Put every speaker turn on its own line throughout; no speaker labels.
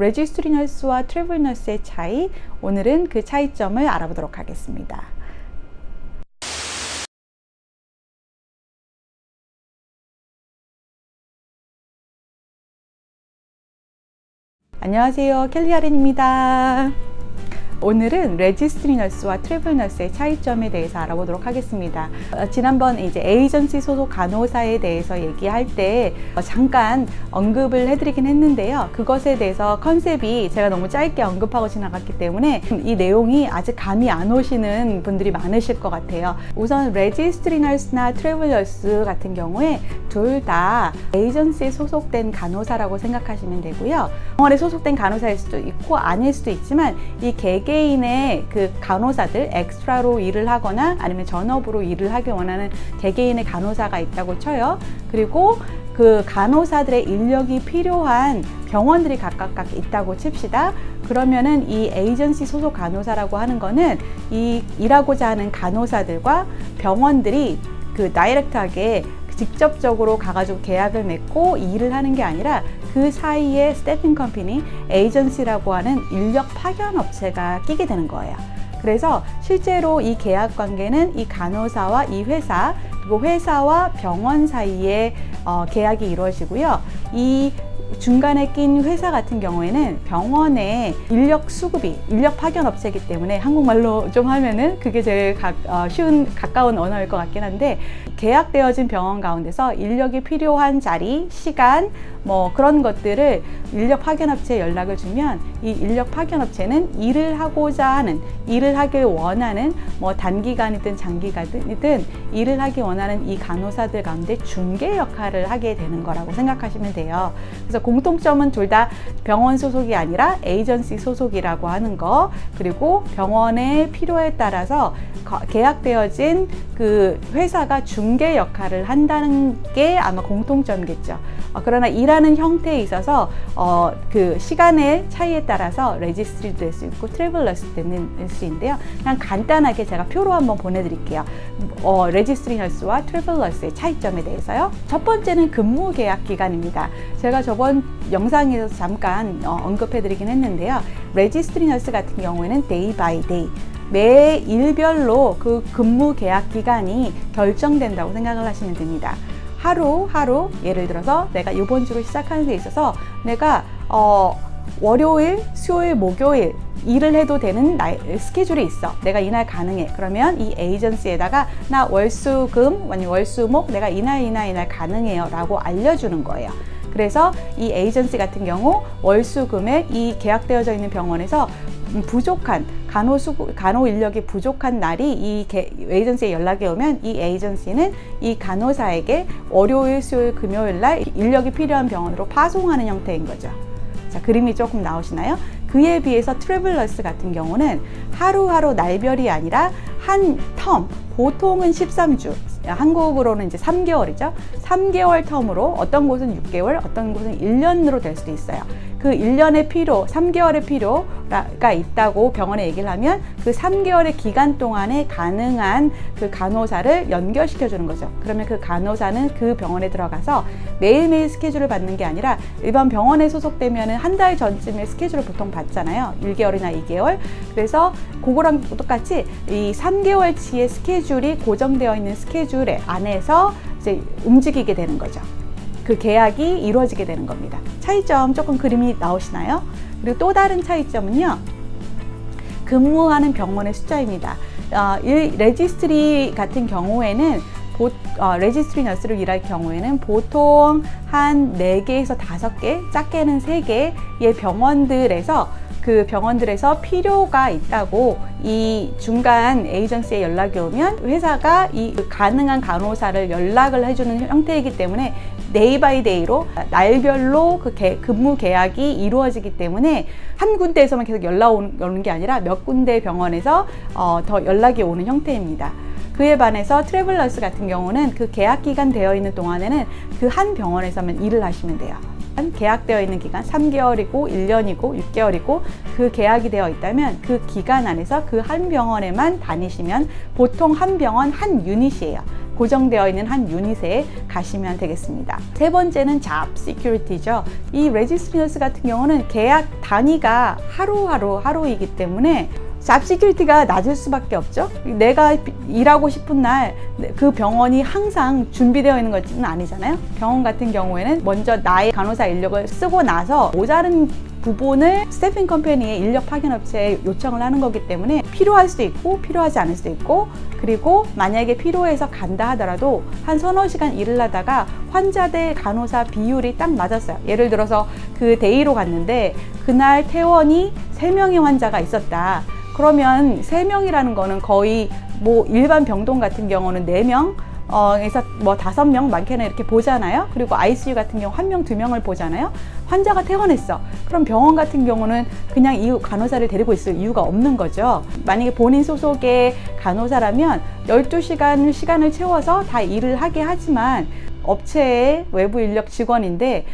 레지스트리 너스와 트래블 너스의 차이, 오늘은 그 차이점을 알아보도록 하겠습니다. 안녕하세요, 켈리 하린입니다. 오늘은 레지스트리 너스와 트래블 너스의 차이점에 대해서 알아보도록 하겠습니다. 지난번 이제 에이전시 소속 간호사에 대해서 얘기할 때 잠깐 언급을 해드리긴 했는데요. 그것에 대해서 컨셉이 제가 너무 짧게 언급하고 지나갔기 때문에 이 내용이 아직 감이 안 오시는 분들이 많으실 것 같아요. 우선 레지스트리 너스나 트래블 너스 같은 경우에 둘 다 에이전시에 소속된 간호사라고 생각하시면 되고요. 병원에 소속된 간호사일 수도 있고 아닐 수도 있지만 이 개개인의 그 간호사들, 엑스트라로 일을 하거나 아니면 전업으로 일을 하기 원하는 개개인의 간호사가 있다고 쳐요. 그리고 그 간호사들의 인력이 필요한 병원들이 각각 있다고 칩시다. 그러면은 이 에이전시 소속 간호사라고 하는 거는 이 일하고자 하는 간호사들과 병원들이 그 다이렉트하게 직접적으로 가가지고 계약을 맺고 일을 하는 게 아니라 그 사이에 스태핑 컴퍼니, 에이전시라고 하는 인력 파견 업체가 끼게 되는 거예요. 그래서 실제로 이 계약 관계는 이 간호사와 이 회사, 그리고 회사와 병원 사이에 계약이 이루어지고요. 이 중간에 낀 회사 같은 경우에는 병원의 인력 수급이, 인력 파견 업체이기 때문에 한국말로 좀 하면은 그게 제일 쉬운, 가까운 언어일 것 같긴 한데, 계약되어진 병원 가운데서 인력이 필요한 자리, 시간, 뭐 그런 것들을 인력 파견 업체에 연락을 주면 이 인력 파견 업체는 일을 하고자 하는, 일을 하길 원하는 뭐 단기간이든 장기간이든 일을 하기 원하는 이 간호사들 가운데 중개 역할을 하게 되는 거라고 생각하시면 돼요. 그래서 공통점은 둘 다 병원 소속이 아니라 에이전시 소속이라고 하는 거, 그리고 병원의 필요에 따라서 계약되어진 그 회사가 중개 역할을 한다는 게 아마 공통점이겠죠. 그러나 일하는 형태에 있어서 그 시간의 차이에 따라서 레지스트리도 될 수 있고 트래블 너스도 될 수 있는데요. 그냥 간단하게 제가 표로 한번 보내드릴게요. 레지스트리 너스와 트래블 너스의 차이점에 대해서요. 첫 번째는 근무 계약 기간입니다. 제가 저번 영상에서 잠깐 언급해드리긴 했는데요. 레지스트리 너스 같은 경우에는 데이 바이 데이, 매 일별로 그 근무 계약 기간이 결정된다고 생각을 하시면 됩니다. 하루 예를 들어서 내가 이번 주를 시작하는 데 있어서 내가 월요일, 수요일, 목요일 일을 해도 되는 스케줄이 있어. 내가 이날 가능해. 그러면 이 에이전시에다가 나 월수금, 아니 월수목 내가 이날 가능해요 라고 알려주는 거예요. 그래서 이 에이전시 같은 경우 월수금에 이 계약되어져 있는 병원에서 부족한 간호 인력이 부족한 날이 이 에이전시에 연락이 오면 이 에이전시는 이 간호사에게 월요일, 수요일, 금요일 날 인력이 필요한 병원으로 파송하는 형태인 거죠. 자, 그림이 조금 나오시나요? 그에 비해서 트래블 너스 같은 경우는 하루하루 날별이 아니라 한 텀, 보통은 13주, 한국으로는 이제 3개월이죠. 3개월 텀으로 어떤 곳은 6개월, 어떤 곳은 1년으로 될 수도 있어요. 그 1년의 필요, 3개월의 필요가 있다고 병원에 얘기를 하면 그 3개월의 기간 동안에 가능한 그 간호사를 연결시켜 주는 거죠. 그러면 그 간호사는 그 병원에 들어가서 매일매일 스케줄을 받는 게 아니라 일반 병원에 소속되면 한 달 전쯤에 스케줄을 보통 받잖아요. 1개월이나 2개월. 그래서 그거랑 똑같이 이 3개월치의 스케줄이 고정되어 있는 스케줄 안에서 이제 움직이게 되는 거죠. 그 계약이 이루어지게 되는 겁니다. 차이점 조금 그림이 나오시나요? 그리고 또 다른 차이점은요, 근무하는 병원의 숫자입니다. 레지스트리 같은 경우에는 레지스트리 너스를 일할 경우에는 보통 한 4개에서 5개, 작게는 3개의 병원들에서 그 병원들에서 필요가 있다고 이 중간 에이전시에 연락이 오면 회사가 이 가능한 간호사를 연락을 해주는 형태이기 때문에 데이 바이 데이로 날별로 그 근무 계약이 이루어지기 때문에 한 군데에서만 계속 연락 오는 게 아니라 몇 군데 병원에서 더 연락이 오는 형태입니다. 그에 반해서 트래블 너스 같은 경우는 그 계약 기간 되어 있는 동안에는 그 한 병원에서만 일을 하시면 돼요. 계약되어 있는 기간 3개월이고 1년이고 6개월이고 그 계약이 되어 있다면 그 기간 안에서 그 한 병원에만 다니시면 보통 한 병원 한 유닛이에요. 고정되어 있는 한 유닛에 가시면 되겠습니다. 세 번째는 Job Security죠. 이 레지스트리 너스 같은 경우는 계약 단위가 하루이기 때문에 잡 시큐리티가 낮을 수밖에 없죠. 내가 일하고 싶은 날 그 병원이 항상 준비되어 있는 것은 아니잖아요. 병원 같은 경우에는 먼저 나의 간호사 인력을 쓰고 나서 모자른 부분을 스태핑 컴퍼니의 인력 파견 업체에 요청을 하는 거기 때문에 필요할 수도 있고 필요하지 않을 수도 있고, 그리고 만약에 필요해서 간다 하더라도 한 서너 시간 일을 하다가 환자 대 간호사 비율이 딱 맞았어요. 예를 들어서 그 데이로 갔는데 그날 퇴원이 3명의 환자가 있었다. 그러면 3명이라는 거는 거의 뭐 일반 병동 같은 경우는 4명, 에서 뭐 5명 많게는 이렇게 보잖아요. 그리고 ICU 같은 경우 1명, 2명을 보잖아요. 환자가 퇴원했어. 그럼 병원 같은 경우는 그냥 이 간호사를 데리고 있을 이유가 없는 거죠. 만약에 본인 소속의 간호사라면 12시간 시간을 채워서 다 일을 하게 하지만 업체의 외부 인력 직원인데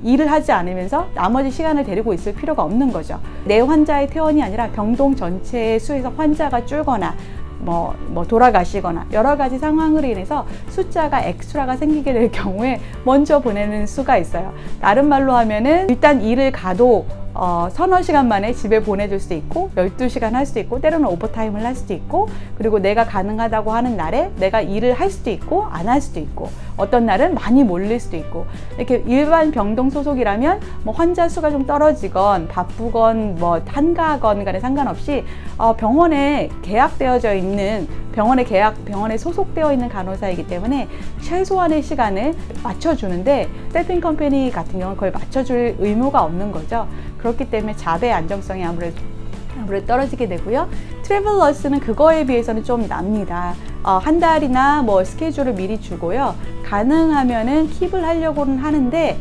일을 하지 않으면서 나머지 시간을 데리고 있을 필요가 없는 거죠. 내 환자의 퇴원이 아니라 병동 전체의 수에서 환자가 줄거나 돌아가시거나 여러 가지 상황으로 인해서 숫자가 엑스트라가 생기게 될 경우에 먼저 보내는 수가 있어요. 다른 말로 하면은 일단 일을 가도 서너 시간 만에 집에 보내줄 수 있고 12시간 할 수도 있고 때로는 오버타임을 할 수도 있고, 그리고 내가 가능하다고 하는 날에 내가 일을 할 수도 있고 안 할 수도 있고, 어떤 날은 많이 몰릴 수도 있고, 이렇게 일반 병동 소속이라면 뭐 환자 수가 좀 떨어지건 바쁘건 뭐 한가하건 간에 상관없이 병원에 계약되어져 있는 병원에 소속되어 있는 간호사이기 때문에 최소한의 시간을 맞춰주는데 스태핑 컴퍼니 같은 경우는 그걸 맞춰줄 의무가 없는 거죠. 그렇기 때문에 잡의 안정성이 아무래도 떨어지게 되고요. 트래블 너스는 그거에 비해서는 좀 납니다. 한 달이나 뭐 스케줄을 미리 주고요. 가능하면은 킵을 하려고는 하는데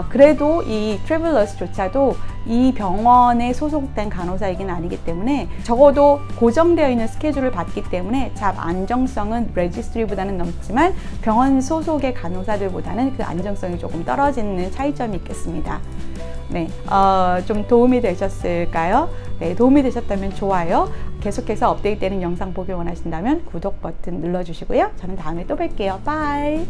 그래도 이 트래블 너스조차도 이 병원에 소속된 간호사이긴 아니기 때문에 적어도 고정되어 있는 스케줄을 받기 때문에 잡 안정성은 레지스트리보다는 넘지만 병원 소속의 간호사들보다는 그 안정성이 조금 떨어지는 차이점이 있겠습니다. 네, 좀 도움이 되셨을까요? 네, 도움이 되셨다면 좋아요. 계속해서 업데이트되는 영상 보기 원하신다면 구독 버튼 눌러주시고요. 저는 다음에 또 뵐게요. 바이.